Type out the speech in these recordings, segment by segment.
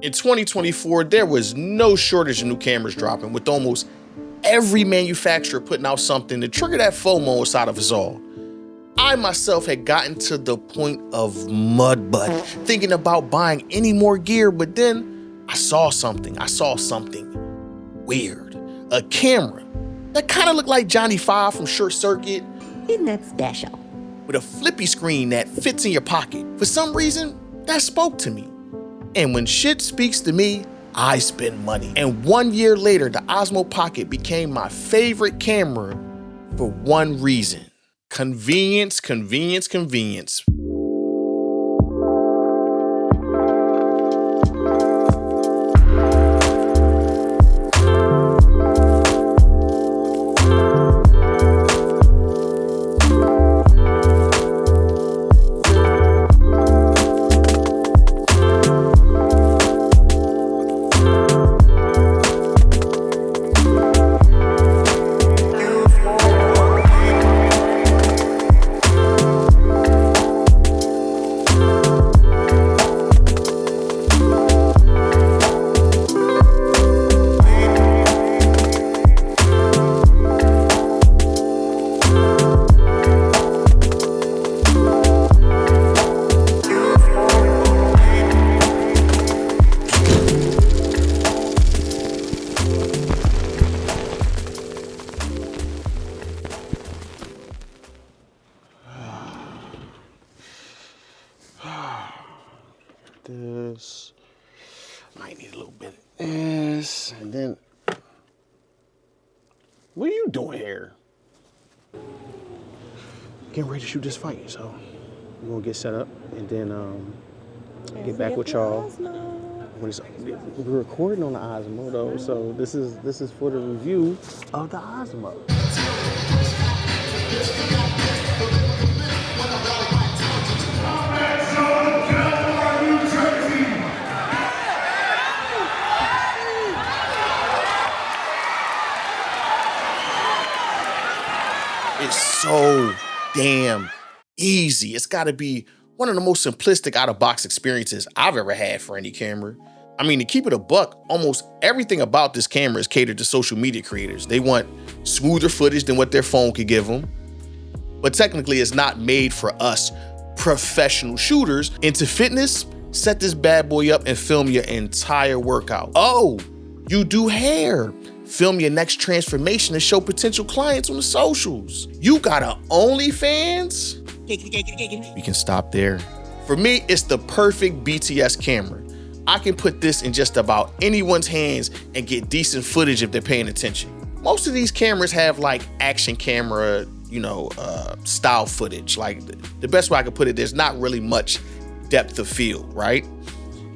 In 2024, there was no shortage of new cameras dropping, with almost every manufacturer putting out something to trigger that FOMO inside of us all. I myself had gotten to the point of mud butt, thinking about buying any more gear, but then I saw something weird. A camera that kind of looked like Johnny Five from Short Circuit. Isn't that special? With a flippy screen that fits in your pocket. For some reason, that spoke to me. And when shit speaks to me, I spend money. And 1 year later, the Osmo Pocket became my favorite camera for one reason. Convenience, convenience, convenience. This, might need a little bit of this, and then, what are you doing here? Getting ready to shoot this fight, so we're gonna get set up and then get back with y'all. We're recording on the Osmo though, so this is for the review of the Osmo. It's so damn easy. It's gotta be one of the most simplistic out-of-box experiences I've ever had for any camera. I mean, to keep it a buck, almost everything about this camera is catered to social media creators. They want smoother footage than what their phone could give them. But technically, it's not made for us professional shooters. Into fitness, set this bad boy up and film your entire workout. Oh, you do hair. Film your next transformation and show potential clients on the socials. You got a OnlyFans? We can stop there. For me, it's the perfect BTS camera. I can put this in just about anyone's hands and get decent footage if they're paying attention. Most of these cameras have like action camera, style footage. Like the best way I could put it, there's not really much depth of field, right?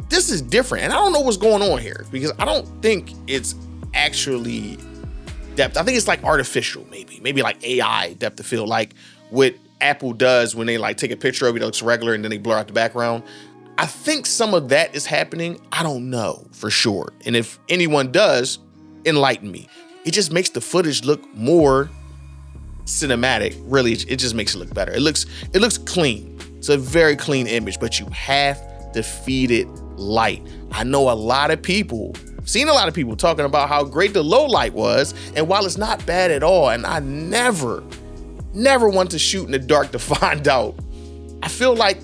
This is different, and I don't know what's going on here because I don't think it's actually depth. I think it's like artificial, maybe like AI depth of field, like what Apple does when they like take a picture of it that looks regular and then they blur out the background. I think some of that is happening. I don't know for sure. And if anyone does, enlighten me. It just makes the footage look more cinematic. Really, it just makes it look better. It looks clean. It's a very clean image, but you have to feed it light. I know seen a lot of people talking about how great the low light was, and while it's not bad at all, and I never want to shoot in the dark to find out, I feel like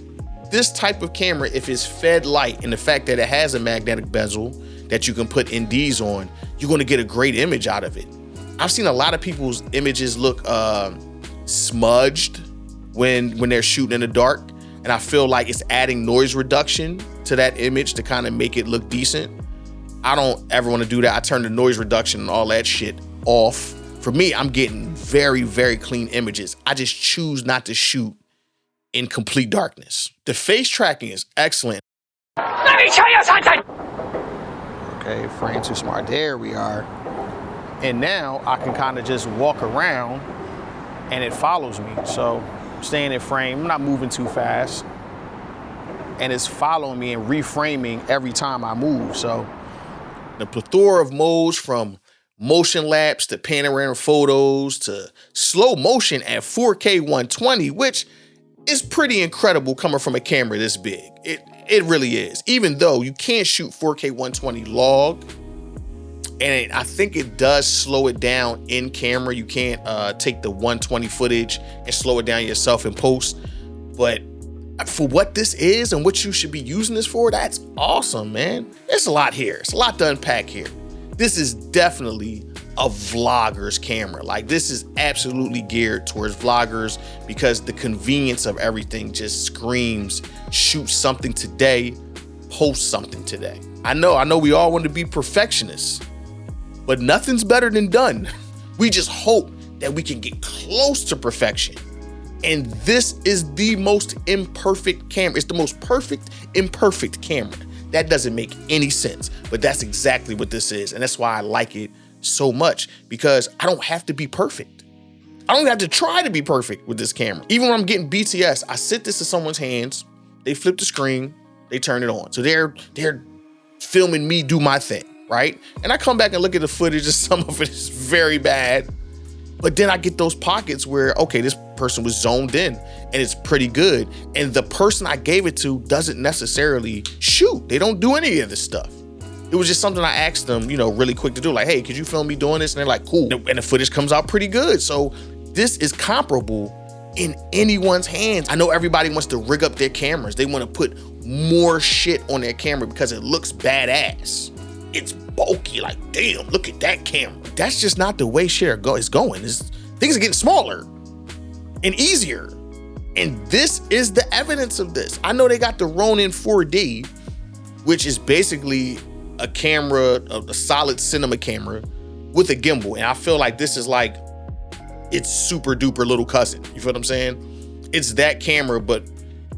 this type of camera, if it's fed light and the fact that it has a magnetic bezel that you can put NDs on, you're gonna get a great image out of it. I've seen a lot of people's images look smudged when they're shooting in the dark, and I feel like it's adding noise reduction to that image to kind of make it look decent. I don't ever want to do that. I turn the noise reduction and all that shit off. For me, I'm getting very, very clean images. I just choose not to shoot in complete darkness. The face tracking is excellent. Let me show you something! Okay, frame too smart. There we are. And now I can kind of just walk around and it follows me. So I'm staying in frame, I'm not moving too fast. And it's following me and reframing every time I move. So the plethora of modes, from motion lapse to panoramic photos to slow motion at 4K 120, which is pretty incredible coming from a camera this big. It really is. Even though you can't shoot 4K 120 log, and I think it does slow it down in camera. You can't take the 120 footage and slow it down yourself in post. But for what this is and what you should be using this for, that's awesome, man. There's a lot here. It's a lot to unpack here. This is definitely a vlogger's camera. Like, this is absolutely geared towards vloggers because the convenience of everything just screams, shoot something today, post something today. I know we all want to be perfectionists, but nothing's better than done. We just hope that we can get close to perfection. And this is the most imperfect camera. It's the most perfect, imperfect camera. That doesn't make any sense, but that's exactly what this is. And that's why I like it so much, because I don't have to be perfect. I don't have to try to be perfect with this camera. Even when I'm getting BTS, I sit this in someone's hands, they flip the screen, they turn it on. So they're filming me do my thing, right? And I come back and look at the footage, and some of it is very bad. But then I get those pockets where, okay, this person was zoned in and it's pretty good. And the person I gave it to doesn't necessarily shoot. They don't do any of this stuff. It was just something I asked them, really quick to do. Like, hey, could you film me doing this? And they're like, cool. And the footage comes out pretty good. So this is comparable in anyone's hands. I know everybody wants to rig up their cameras. They want to put more shit on their camera because it looks badass. It's bulky, like, damn, look at that camera. That's just not the way shit is going. Things are getting smaller and easier. And this is the evidence of this. I know they got the Ronin 4D, which is basically a camera, a solid cinema camera with a gimbal. And I feel like this is like its super duper little cousin. You feel what I'm saying? It's that camera, but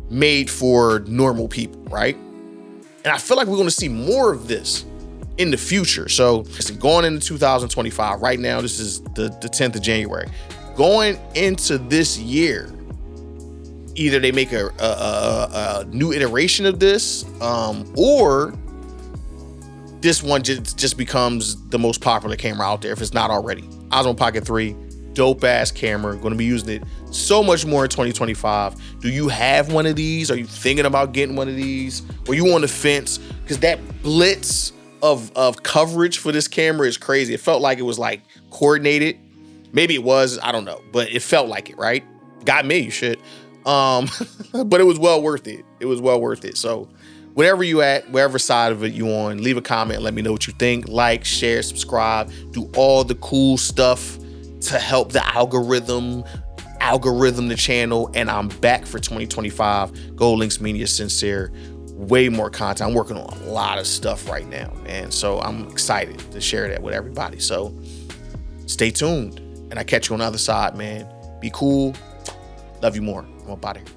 made for normal people, right? And I feel like we're gonna see more of this in the future. So going into 2025, right now, this is the 10th of January. Going into this year, either they make a new iteration of this, or this one just becomes the most popular camera out there if it's not already. Osmo Pocket 3, dope ass camera. Going to be using it so much more in 2025. Do you have one of these? Are you thinking about getting one of these? Or you on the fence? Because that blitz of coverage for this camera is crazy. It felt like it was like coordinated. Maybe it was, I don't know, but it felt like it, right? Got me, shit. But it was well worth it. It was well worth it. So wherever you at, wherever side of it you on, leave a comment, let me know what you think. Like, share, subscribe, do all the cool stuff to help the algorithm the channel. And I'm back for 2025. Gold Links Media Sincere. Way more content. I'm working on a lot of stuff right now, and so I'm excited to share that with everybody. So stay tuned, and I catch you on the other side, man. Be cool. Love you more. I'm up out of here.